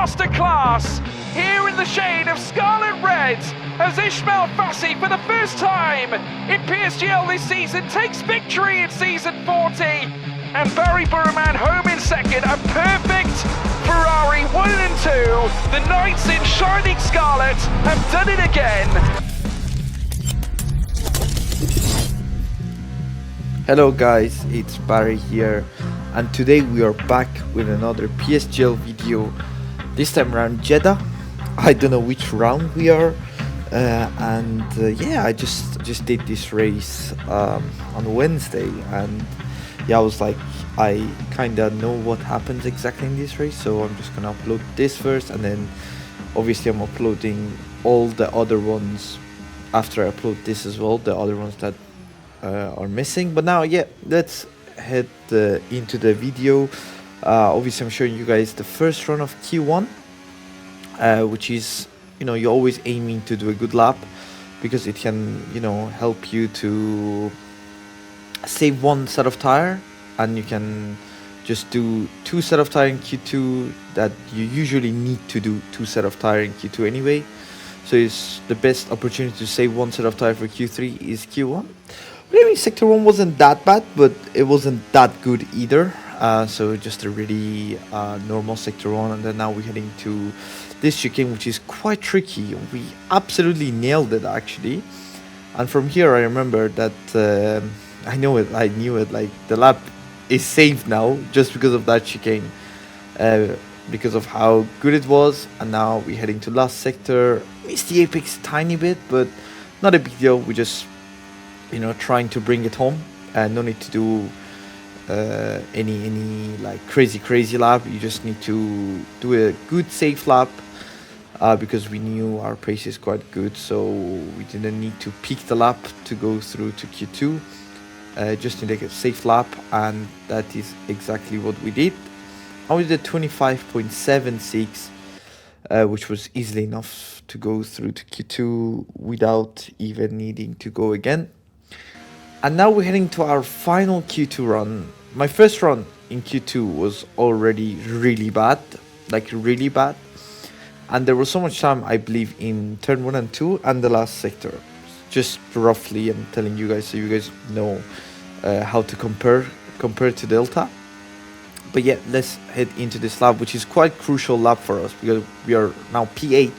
masterclass here in the shade of scarlet red as Ismail Fassi for the first time in PSGL this season takes victory in season 40, and Barry Burman home in second. A perfect Ferrari 1 and 2. The Knights in shining scarlet have done it again. Hello guys, it's Barry here, and today we are back with another PSGL video. This time around Jeddah. I don't know which round we are, yeah, I just did this race on Wednesday, and yeah, I was like, I kinda know what happens exactly in this race, so I'm just gonna upload this first, and then obviously I'm uploading all the other ones after I upload this as well, the other ones that are missing. But now, yeah, let's head into the video. Obviously I'm showing you guys the first run of Q1, which is, you know, you're always aiming to do a good lap because it can, you know, help you to save one set of tire, and you can just do 2 set of tire in Q2 that you usually need to do 2 set of tire in Q2 anyway. So it's the best opportunity to save 1 set of tire for Q3 is Q1. Maybe sector 1 wasn't that bad, but it wasn't that good either. So just a really normal sector 1, and then now we're heading to this chicane, which is quite tricky. We absolutely nailed it actually, and from here I remember that I knew it, like the lap is saved now just because of that chicane, because of how good it was. And now we're heading to last sector. Missed the apex tiny bit, but not a big deal. We just, you know, trying to bring it home, and no need to do any like crazy lap. You just need to do a good safe lap, because we knew our pace is quite good, so we didn't need to peak the lap to go through to Q2. Just need a safe lap, and that is exactly what we did. I was at 25.76, which was easily enough to go through to Q2 without even needing to go again. And now we're heading to our final Q2 run. My first run in Q2 was already really bad, like really bad. And there was so much time, I believe, in turn 1 and 2 and the last sector. Just roughly, I'm telling you guys so you guys know how to compare to Delta. But yeah, let's head into this lap, which is quite crucial lap for us because we are now P8,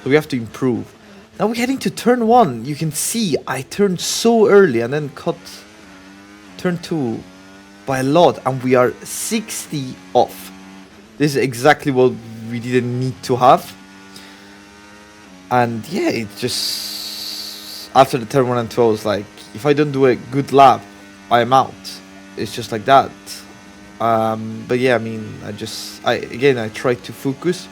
so we have to improve. Now we're heading to turn 1. You can see I turned so early and then cut turn 2 by a lot, and we are 60 off. This is exactly what we didn't need to have. And yeah, it just, after the turn 1 and 2, I was like, if I don't do a good lap, I am out. It's just like that. But yeah, I mean, I tried to focus.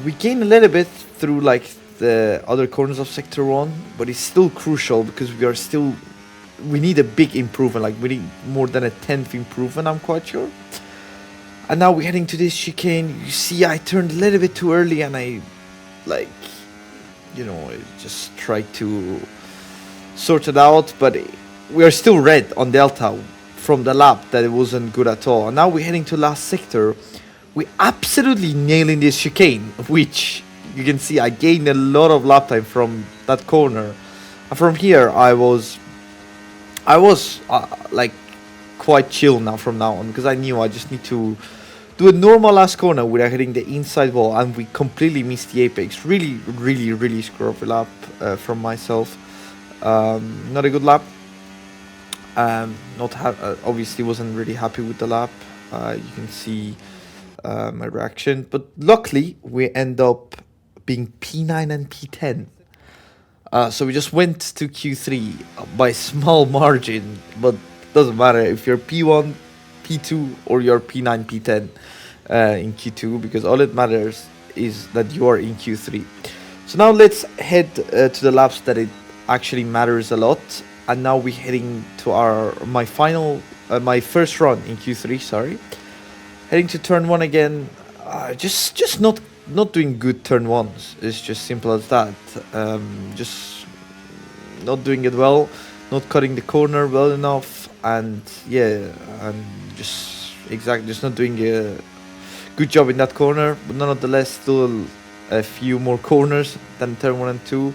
We gained a little bit through like the other corners of sector 1, but it's still crucial because we need a big improvement. Like we need more than a 10th improvement, I'm quite sure. And now we're heading to this chicane. You see I turned a little bit too early, and I, like, you know, I just tried to sort it out, but we are still red on Delta from the lap that it wasn't good at all. And now we're heading to last sector. We absolutely nailing this chicane, which you can see I gained a lot of lap time from that corner. And from here I was like quite chill now from now on, because I knew I just need to do a normal last corner without hitting the inside wall, and we completely missed the apex. Really screw up a lap from myself. Not a good lap. Obviously wasn't really happy with the lap. You can see my reaction, but luckily we end up being P9 and P10. So we just went to Q3 by small margin, but doesn't matter if you're P1, P2, or you're P9, P10 in Q2, because all it matters is that you are in Q3. So now let's head to the laps that it actually matters a lot. And now we're heading to my first run in Q3. Sorry, heading to turn 1 again. Just not doing good turn 1s. It's just simple as that. Just not doing it well, not cutting the corner well enough, and yeah, and just not doing good job in that corner, but nonetheless, still a few more corners than turn 1 and 2.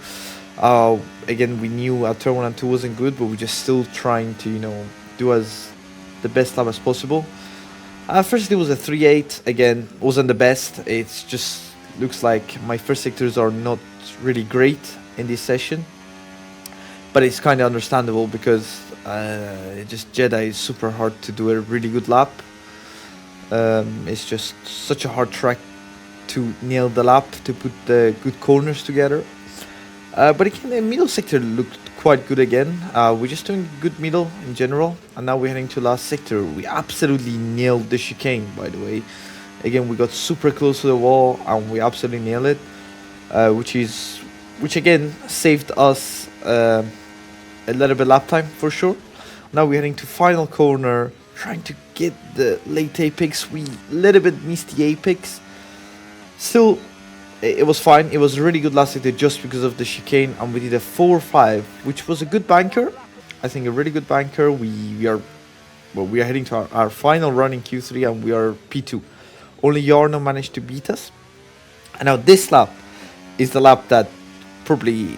Again, we knew our turn 1 and 2 wasn't good, but we're just still trying to, do as the best lap as possible. First, it was a 3.8. Again, wasn't the best. It's just looks like my first sectors are not really great in this session, but it's kind of understandable because just Jeddah is super hard to do a really good lap. It's just such a hard track to nail the lap, to put the good corners together. But again, the middle sector looked quite good again. We're just doing good middle in general, and now we're heading to last sector. We absolutely nailed the chicane, by the way. Again, we got super close to the wall, and we absolutely nailed it, which again saved us a little bit lap time for sure. Now we're heading to final corner, trying to get the late apex. We a little bit missed the apex. Still, it was fine. It was a really good last sector just because of the chicane, and we did a 4.5, which was a good banker. I think a really good banker. We are heading to our final run in Q3, and we are P2. Only Jarno managed to beat us. And now this lap is the lap that probably,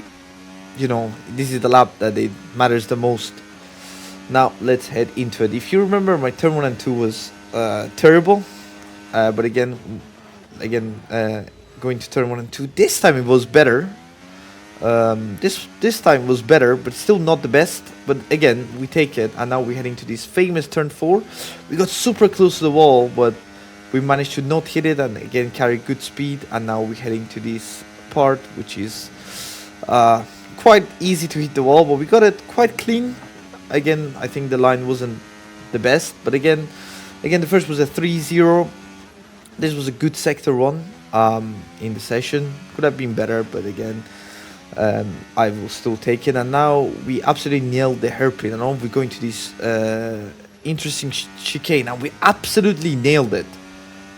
this is the lap that it matters the most. Now let's head into it. If you remember, my turn 1 and 2 was terrible, but again, going to turn 1 and 2, this time it was better. This time was better, but still not the best. But again, we take it, and now we're heading to this famous turn 4. We got super close to the wall, but we managed to not hit it, and again carry good speed. And now we're heading to this part, which is quite easy to hit the wall, but we got it quite clean. Again, I think the line wasn't the best, but again, the first was a 3-0. This was a good sector 1 in the session. Could have been better, but again, I will still take it. And now we absolutely nailed the hairpin, and now we're going to this interesting chicane, and we absolutely nailed it.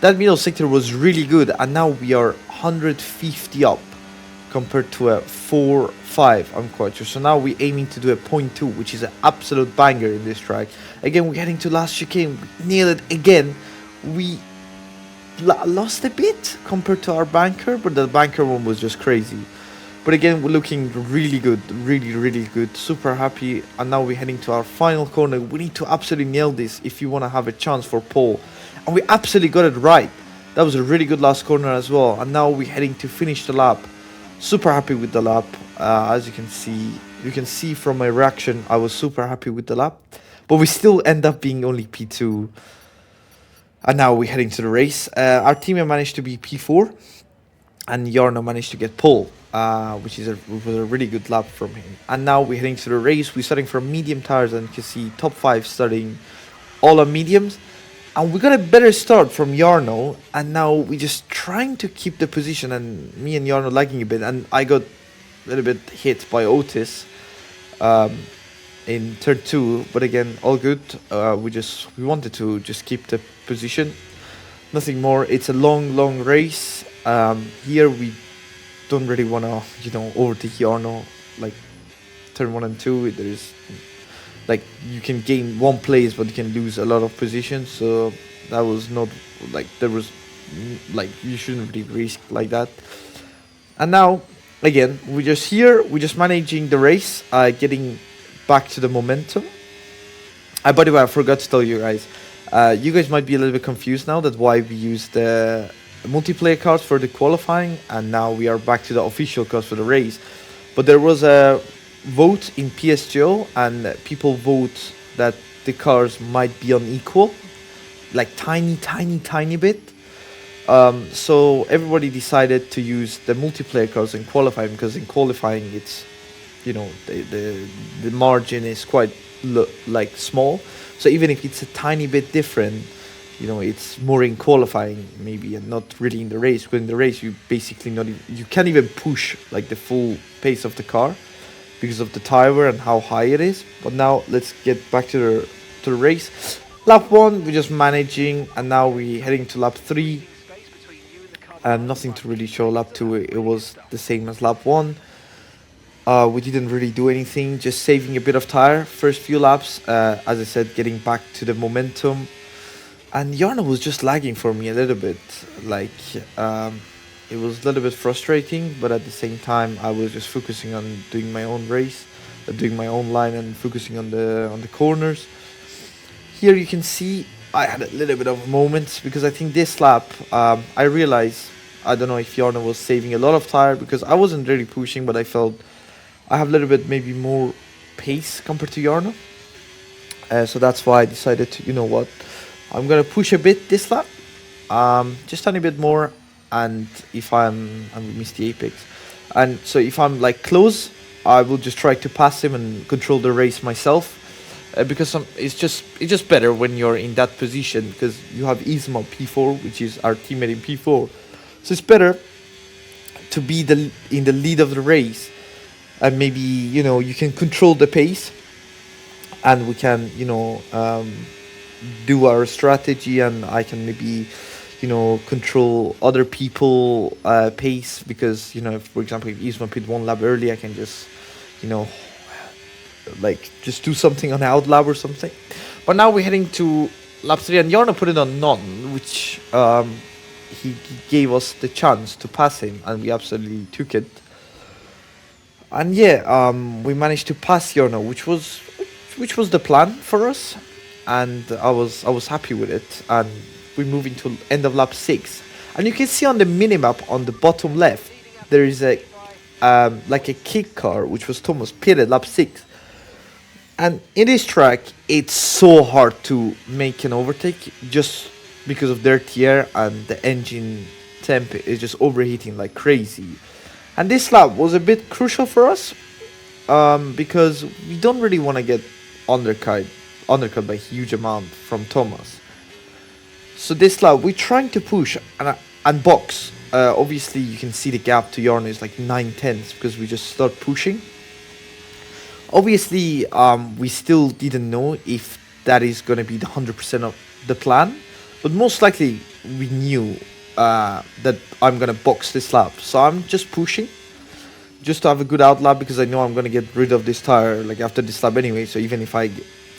That middle sector was really good, and now we are 150 up compared to a 4.5, I'm quite sure. So now we're aiming to do a 0.2, which is an absolute banger in this track. Again, we're heading to last chicane. We nailed it again. We lost a bit compared to our banker, but the banker one was just crazy. But again, we're looking really good, really good. Super happy. And now we're heading to our final corner. We need to absolutely nail this if you want to have a chance for pole. And we absolutely got it right. That was a really good last corner as well. And now we're heading to finish the lap. Super happy with the lap. As you can see from my reaction, I was super happy with the lap. But we still end up being only P2. And now we're heading to the race. Our teammate managed to be P4. And Jarno managed to get pole, which was a really good lap from him. And now we're heading to the race. We're starting from medium tires, and you can see top 5 starting all on mediums. And we got a better start from Jarno, and now we're just trying to keep the position, and me and Jarno lagging a bit, and I got a little bit hit by Otis in turn 2, but again, all good. We wanted to just keep the position, nothing more. It's a long race. Here we don't really want to, overtake Jarno, like turn 1 and 2, there is like you can gain 1 place, but you can lose a lot of positions. So that was not like you shouldn't really risk like that. And now again, we're just managing the race, getting back to the momentum. By the way, I forgot to tell you guys. You guys might be a little bit confused now that why we used the multiplayer cards for the qualifying, and now we are back to the official cards for the race. But there was a vote in PSGL, and people vote that the cars might be unequal, like tiny bit. So everybody decided to use the multiplayer cars in qualifying, because in qualifying it's, the margin is quite small. So even if it's a tiny bit different, it's more in qualifying maybe, and not really in the race. Because in the race, you basically you can't even push like the full pace of the car because of the tire wear and how high it is. But now let's get back to the race. Lap 1, we're just managing, and now we're heading to lap 3. Nothing to really show. Lap 2, it was the same as lap 1. We didn't really do anything, just saving a bit of tire. First few laps, as I said, getting back to the momentum. and Yarno was just lagging for me a little bit. Like, it was a little bit frustrating, but at the same time, I was just focusing on doing my own race, doing my own line, and focusing on the corners. Here you can see I had a little bit of moments because I think this lap, I realized, I don't know if Yarno was saving a lot of tire because I wasn't really pushing, but I felt I have a little bit maybe more pace compared to Yarno. So that's why I decided to, you know what, I'm gonna push a bit this lap, just a tiny bit more, and if I'm miss the apex, and so if I'm like close, I will just try to pass him and control the race myself, because it's just better when you're in that position because you have Isma P4, which is our teammate in P4, so it's better to be in the lead of the race, and maybe you can control the pace, and we can do our strategy, and I can maybe control other people pace, because if, for example, if Isma pit one lap early, I can just like just do something on the out lap or something. But now we're heading to lap 3, and Yarno put it on none, which he gave us the chance to pass him, and we absolutely took it. And yeah, we managed to pass Yarno, which was the plan for us, and I was happy with it. And we move into end of lap 6, and you can see on the minimap on the bottom left there is a like a kick car, which was Thomas pitted lap 6. And in this track, it's so hard to make an overtake just because of dirty air, and the engine temp is just overheating like crazy. And this lap was a bit crucial for us, because we don't really want to get undercut by a huge amount from Thomas. So this lap we're trying to push and box. Obviously you can see the gap to Yarno is like 9/10 because we just start pushing. Obviously, we still didn't know if that is going to be the 100% of the plan, but most likely we knew that I'm going to box this lap. So I'm just pushing, just to have a good out lap, because I know I'm going to get rid of this tire like after this lap anyway. So even if I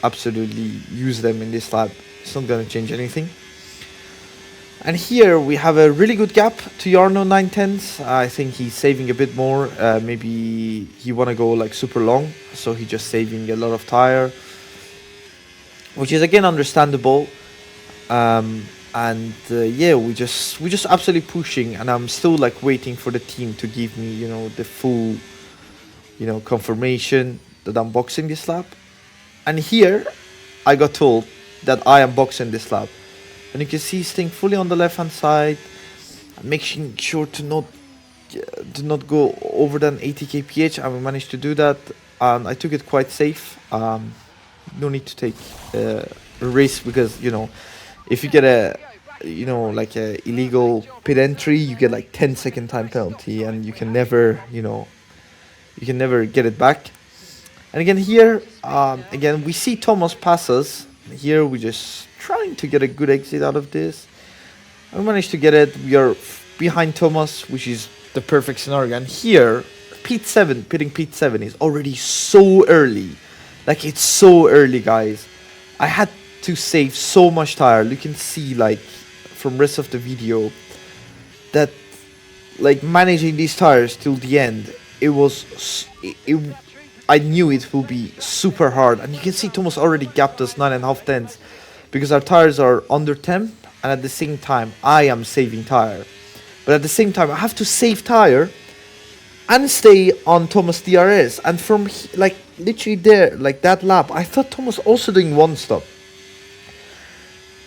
absolutely use them in this lap, it's not going to change anything. And here we have a really good gap to Yarno 9/10. I think he's saving a bit more. Maybe he want to go like super long, so he's just saving a lot of tire, which is again understandable. Yeah, we just absolutely pushing, and I'm still like waiting for the team to give me the full confirmation that I'm boxing this lap. And here I got told that I am boxing this lap. And you can see staying fully on the left hand side, making sure to not go over than 80 kph, and we managed to do that. And I took it quite safe. No need to take a risk, because if you get a like a illegal pit entry, you get like 10-second time penalty, and you can never get it back. And again here, again we see Thomas pass us. Here we just trying to get a good exit out of this. I managed to get it. We are behind Thomas, which is the perfect scenario. And here, pitting pit 7 is already so early. Like, it's so early, guys. I had to save so much tire. You can see, like, from rest of the video, that, like, managing these tires till the end, I knew it will be super hard. And you can see Thomas already gapped us 9.5 tenths, because our tires are under temp, and at the same time I am saving tire. But at the same time I have to save tire and stay on Thomas DRS. And from like literally there, like that lap, I thought Thomas also doing one stop.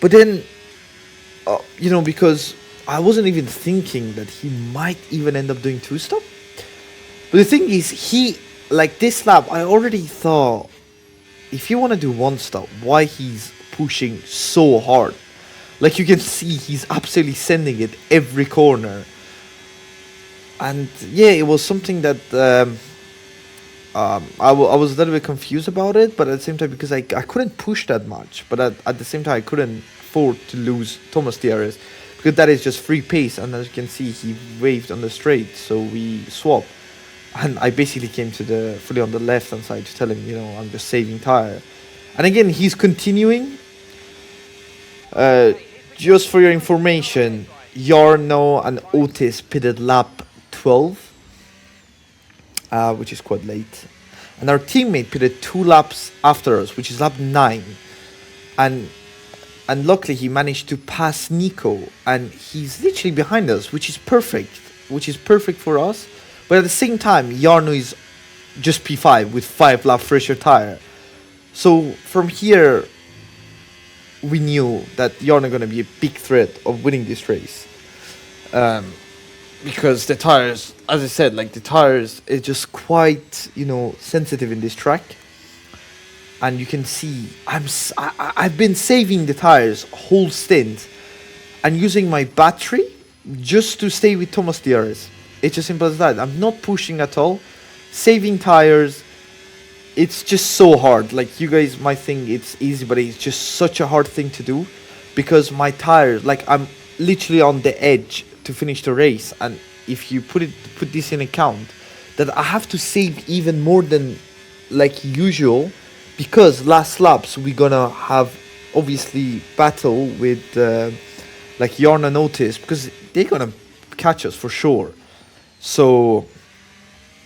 But then, because I wasn't even thinking that he might even end up doing 2 stop. But the thing is, like this lap, I already thought, if you want to do 1 stop, why he's pushing so hard? Like, you can see he's absolutely sending it every corner. And yeah, it was something that I was a little bit confused about it, but at the same time, because I couldn't push that much, but at the same time I couldn't afford to lose Thomas DRS, because that is just free pace. And as you can see, he waved on the straight, so we swapped. And I basically came to fully on the left hand side to tell him, I'm just saving tire. And again, he's continuing. Just for your information, Jarno and Otis pitted lap 12, which is quite late. And our teammate pitted 2 laps after us, which is lap 9. And luckily he managed to pass Nico, and he's literally behind us, which is perfect for us. But at the same time, Jarno is just P5 with 5 lap fresher tire. So from here, we knew that Jarno going to be a big threat of winning this race. Because the tires, as I said, like the tires is just quite, sensitive in this track. And you can see I've been saving the tires whole stint and using my battery just to stay with Thomas DRS. It's as simple as that. I'm not pushing at all. Saving tires, it's just so hard. Like, you guys might think it's easy, but it's just such a hard thing to do, because my tires, like, I'm literally on the edge to finish the race. And if you put this in account, that I have to save even more than like usual, because last laps we're gonna have obviously battle with like Jarno and Otis, because they're gonna catch us for sure. So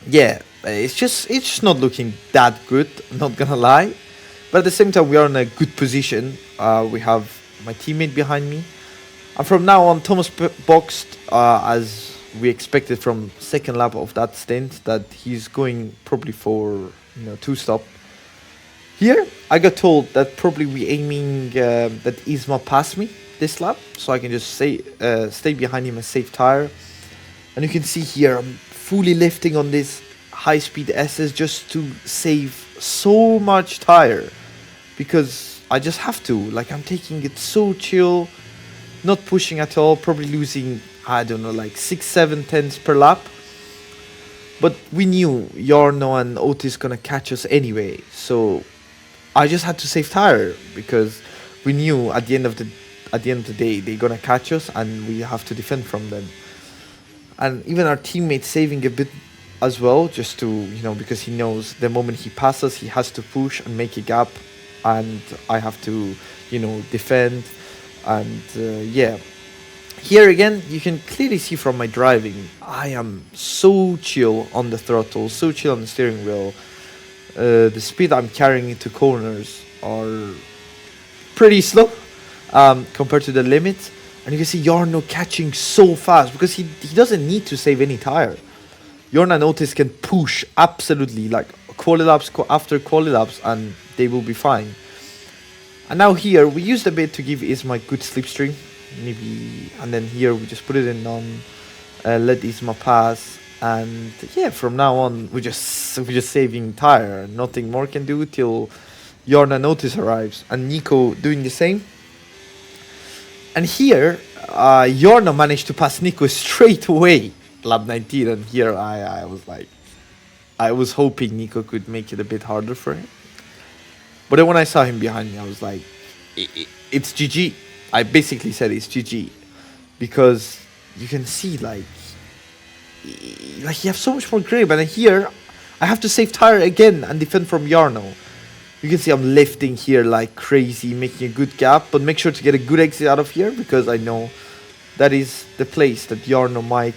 yeah, it's just not looking that good, I'm not gonna lie. But at the same time, we are in a good position. We have my teammate behind me, and from now on, Thomas boxed as we expected from second lap of that stint, that he's going probably for 2-stop. Here, I got told that probably we aiming that Isma pass me this lap, so I can just stay behind him and save tire. And you can see here, I'm fully lifting on this high-speed SS just to save so much tire, because I just have to. Like, I'm taking it so chill, not pushing at all, probably losing, I don't know, like 6-7 tenths per lap. But we knew Jarno and Otis gonna catch us anyway, so I just had to save tire, because we knew at the end of the day they're gonna catch us and we have to defend from them. And even our teammate saving a bit as well, just to because he knows the moment he passes he has to push and make a gap, and I have to defend. And yeah, here again you can clearly see from my driving, I am so chill on the throttle, so chill on the steering wheel. The speed I'm carrying into corners are pretty slow compared to the limit. And you can see Jarno catching so fast, because he doesn't need to save any tire. Jarno and Otis can push absolutely, like quali laps after quali laps, and they will be fine. And now here we used a bit to give Isma a good slipstream, maybe, and then here we just put it in on, let Isma pass. And yeah, from now on we're just saving tire. Nothing more can do till Jarno and Otis arrives, and Nico doing the same. And here Jarno managed to pass Nico straight away, lap 19. And here I was hoping Nico could make it a bit harder for him. But then when I saw him behind me, I was like, it's GG. I basically said it's GG, because you can see like you have so much more grip. And here I have to save tire again and defend from Jarno. You can see I'm lifting here like crazy, making a good gap, but make sure to get a good exit out of here, because I know that is the place that Jarno might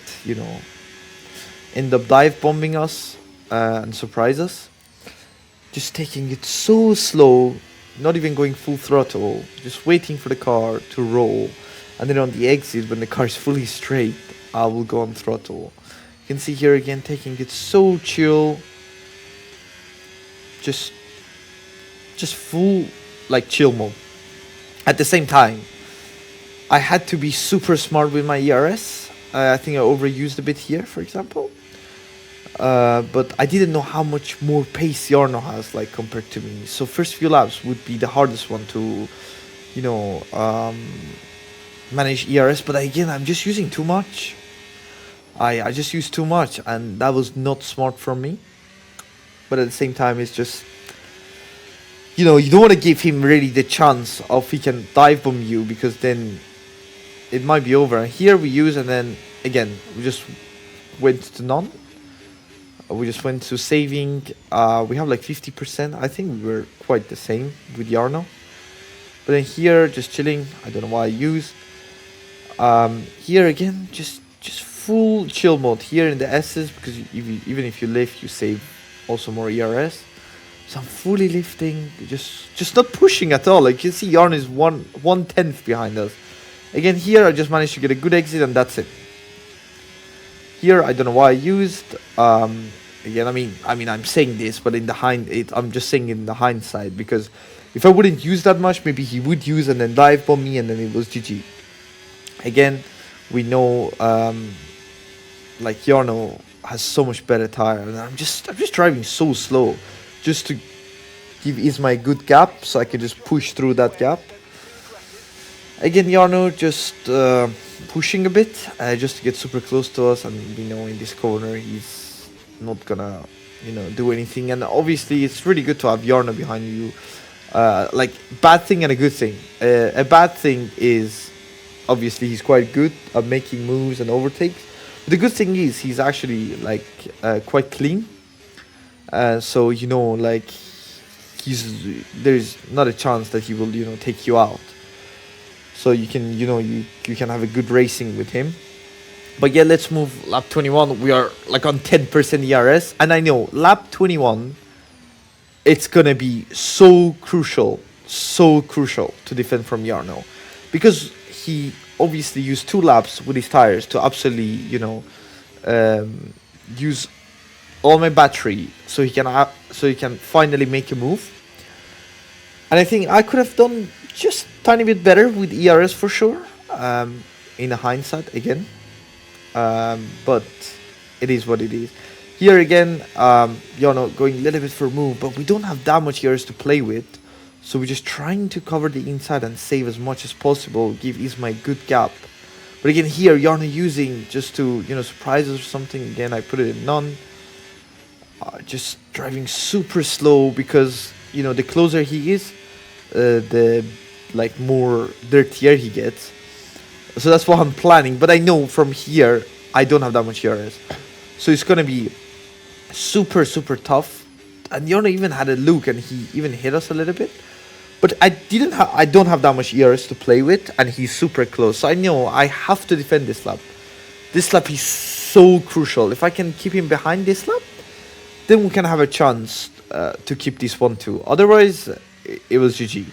end up dive bombing us and surprise us. Just taking it so slow, not even going full throttle, just waiting for the car to roll. And then on the exit, when the car is fully straight, I will go on throttle. You can see here again, taking it so chill. Just full like chill mode. At the same time, I had to be super smart with my ERS. I think I overused a bit here, for example. But I didn't know how much more pace Jarno has, like, compared to me. So first few laps would be the hardest one to, manage ERS. But again, I'm just using too much. I just used too much, and that was not smart from me. But at the same time, it's just, you don't want to give him really the chance of he can dive bomb you, because then it might be over. And here we use, and then again we just went to none. We just went to saving. We have like 50%. I think we were quite the same with Jarno. But then here, just chilling. I don't know why I used. Here again, just full chill mode here in the S's, because even if you lift, you save also more ERS. So I'm fully lifting, just not pushing at all. Like you see, Yarn is 1/10 behind us. Again, here I just managed to get a good exit, and that's it. Here I don't know why I used. Again, I mean I'm saying this, but I'm just saying in the hindsight, because if I wouldn't use that much, maybe he would use and then dive bomb me, and then it was GG. Again, we know like Jarno has so much better tire, and I'm just driving so slow, just to give Isma a good gap, so I can just push through that gap. Again, Jarno just pushing a bit, just to get super close to us, and we know in this corner he's not gonna, do anything. And obviously, it's really good to have Jarno behind you. Like, bad thing and a good thing. A bad thing is, obviously, he's quite good at making moves and overtakes. But the good thing is he's actually like quite clean. So like there's not a chance that he will take you out. So you can you can have a good racing with him. But yeah, let's move lap 21. We are like on 10% ERS, and I know lap 21. It's gonna be so crucial to defend from Jarno, because he obviously used 2 laps with his tires to absolutely use all my battery so he can finally make a move. And I think I could have done just tiny bit better with ERS for sure, in hindsight again, but it is what it is. Here again, going a little bit for a move, but we don't have that much ERS to play with. So we're just trying to cover the inside and save as much as possible, give Isma a good gap. But again, here, Jarno using just to, surprise us or something. Again, I put it in none. Just driving super slow, because, the closer he is, the, more dirtier he gets. So that's what I'm planning. But I know from here, I don't have that much ERS. So it's going to be super, super tough. And Jarno even had a look, and he even hit us a little bit. But I don't have that much ERS to play with, and he's super close. So I know I have to defend this lap. This lap is so crucial. If I can keep him behind this lap, then we can have a chance to keep this 1-2. Otherwise, it was GG.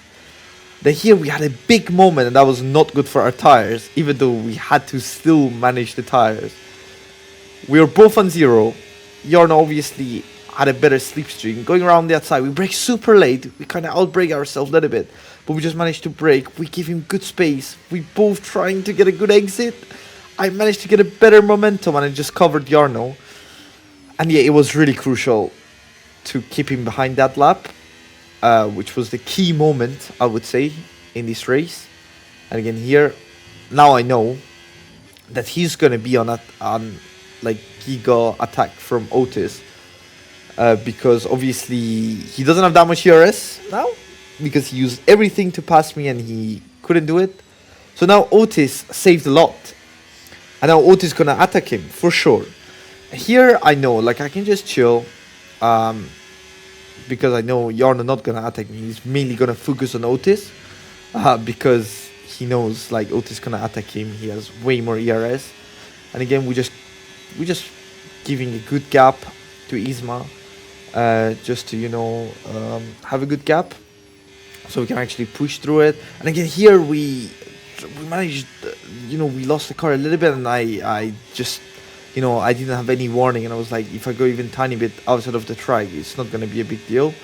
Then here we had a big moment, and that was not good for our tires, even though we had to still manage the tires. We were both on 0. Jarno obviously had a better slipstream. Going around the outside, we brake super late. We kind of outbrake ourselves a little bit, but we just managed to brake. We give him good space. We both trying to get a good exit. I managed to get a better momentum, and I just covered Jarno. And yeah, it was really crucial to keep him behind that lap, which was the key moment, I would say, in this race. And again here, now I know that he's gonna be on Giga attack from Otis. Because obviously he doesn't have that much ERS now, because he used everything to pass me and he couldn't do it. So now Otis saved a lot, and now Otis is gonna attack him for sure. Here I know, I can just chill, because I know Jarno not gonna attack me. He's mainly gonna focus on Otis, because he knows Otis gonna attack him. He has way more ERS, and again we just giving a good gap to Isma. Just to have a good gap, so we can actually push through it. And again here we managed, we lost the car a little bit, and I just I didn't have any warning, and I was like, if I go even tiny bit outside of the track, it's not going to be a big deal.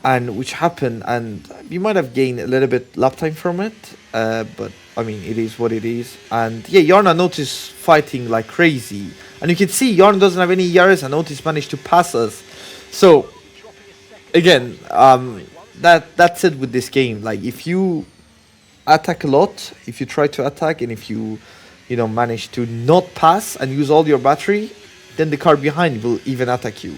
And which happened, and we might have gained a little bit lap time from it, but I mean, it is what it is. And yeah, Jarno noticed fighting like crazy, and you can see Jarno doesn't have any ERS, and Otis managed to pass us. So again, that's it with this game. If you attack a lot, if you try to attack, and if you manage to not pass and use all your battery, then the car behind will even attack you.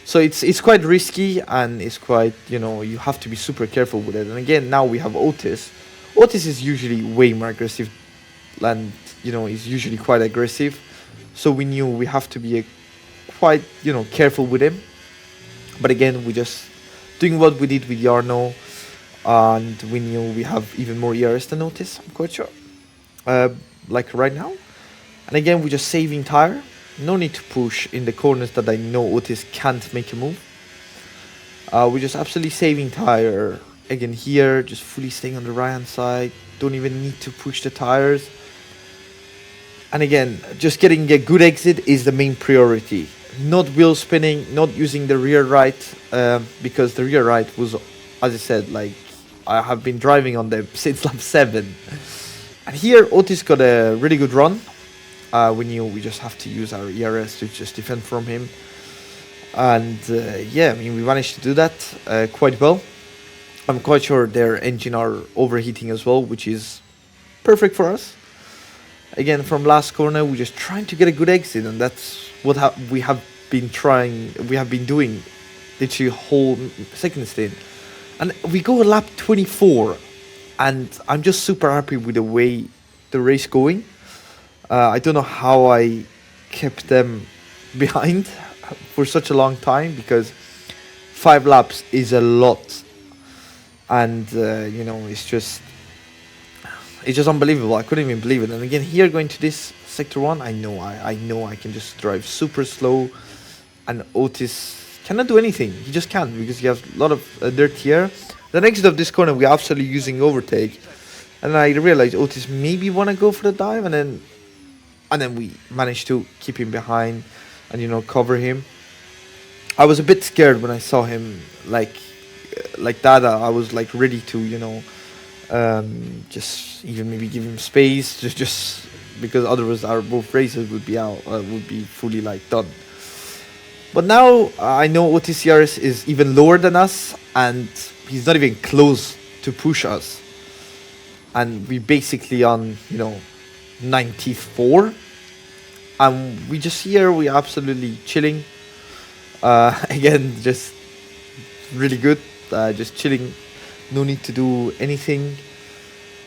So it's quite risky, and it's quite, you have to be super careful with it. And again, now we have Otis. Otis is usually way more aggressive, and is usually quite aggressive. So we knew we have to be quite careful with him. But again, we just doing what we did with Jarno. and we knew we have even more ERS than Otis, I'm quite sure. Like right now. And again, we're just saving tire. No need to push in the corners that I know Otis can't make a move. We're just absolutely saving tire. Again here, just fully staying on the right hand side. Don't even need to push the tires. And again, just getting a good exit is the main priority. Not wheel spinning, not using the rear right, because the rear right was, as I said, like I have been driving on them since lap 7. And here Otis got a really good run. We knew we just have to use our ERS to just defend from him. And yeah, I mean, we managed to do that quite well. I'm quite sure their engine are overheating as well, which is perfect for us. Again, from last corner, we're just trying to get a good exit, and that's what we have been trying. We have been doing literally whole second stint, and we go a lap 24, and I'm just super happy with the way the race going. I don't know how I kept them behind for such a long time, because 5 laps is a lot, and you know, it's just unbelievable. I couldn't even believe it. And again, here going to this sector 1, I know I can just drive super slow, and Otis cannot do anything. He just can't, because he has a lot of dirt here. The exit of this corner, we're absolutely using overtake, and I realized Otis maybe want to go for the dive, and then we managed to keep him behind and, you know, cover him. I was a bit scared when I saw him like that. I was like ready to, you know, just even maybe give him space, just because otherwise our both races would be out, would be fully like done. But now I know Otis ERS is even lower than us, and he's not even close to push us, and we basically on, you know, 94, and we just here we absolutely chilling. Again, just really good, just chilling, no need to do anything.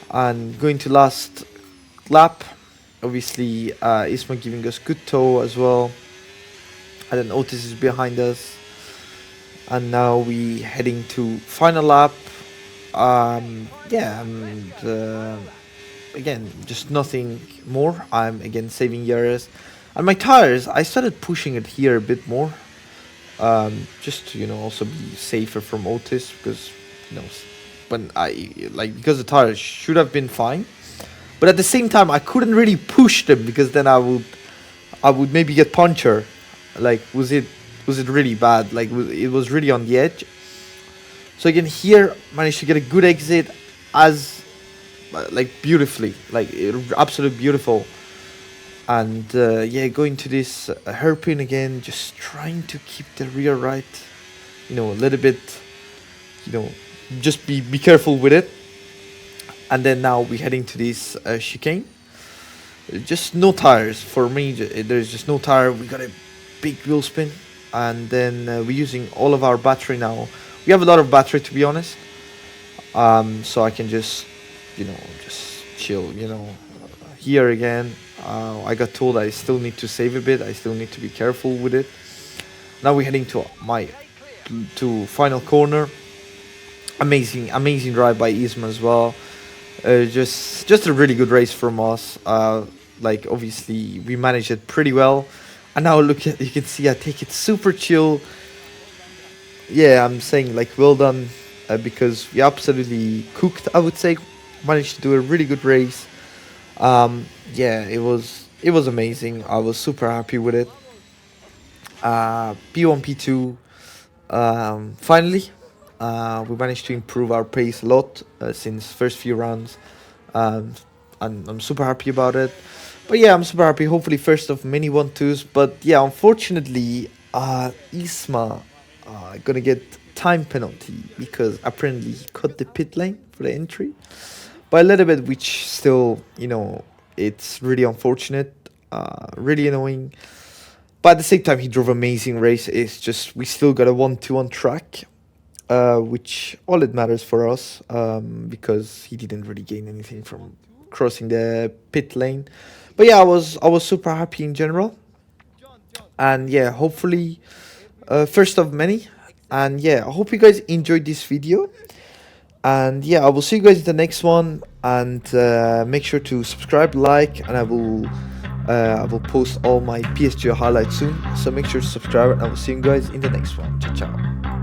And going to last lap, obviously Isma giving us good tow as well, and then Otis is behind us, and now we heading to final lap. Yeah, and again, just nothing more. I'm again saving ERS, and my tires, I started pushing it here a bit more, just to, you know, also be safer from Otis, because, you know, when because the tires should have been fine, but at the same time I couldn't really push them, because then I would maybe get puncture. Like, was it really bad? Like, it was really on the edge. So again, here managed to get a good exit, as like beautifully, like absolutely beautiful. And yeah, going to this hairpin again, just trying to keep the rear right, you know, a little bit, you know, just be careful with it. And then now we're heading to this chicane. Just no tires for me. There's just no tire. We got a big wheel spin, and then we're using all of our battery now. We have a lot of battery, to be honest. So I can just, you know, just chill. You know, here again, I got told I still need to save a bit. I still need to be careful with it. Now we're heading to final corner. Amazing drive by Isma as well. Just a really good race from us. Like, obviously we managed it pretty well, and now look at, you can see I take it super chill. Yeah, I'm saying like well done, because we absolutely cooked, I would say. Managed to do a really good race. Yeah, it was amazing. I was super happy with it. P1, P2, finally we managed to improve our pace a lot since first few rounds, and I'm super happy about it. But yeah, I'm super happy. Hopefully first of many 1-2s. But yeah, unfortunately Isma gonna get time penalty, because apparently he cut the pit lane for the entry by a little bit, which still, you know, it's really unfortunate, really annoying. But at the same time, he drove amazing race. It's just we still got a 1-2 on track, which all it matters for us, because he didn't really gain anything from crossing the pit lane. But yeah, I was super happy in general, and yeah, hopefully first of many. And yeah, I hope you guys enjoyed this video. And yeah, I will see you guys in the next one. And make sure to subscribe, like, and I will post all my PSGL highlights soon. So make sure to subscribe, and I will see you guys in the next one. Ciao, ciao.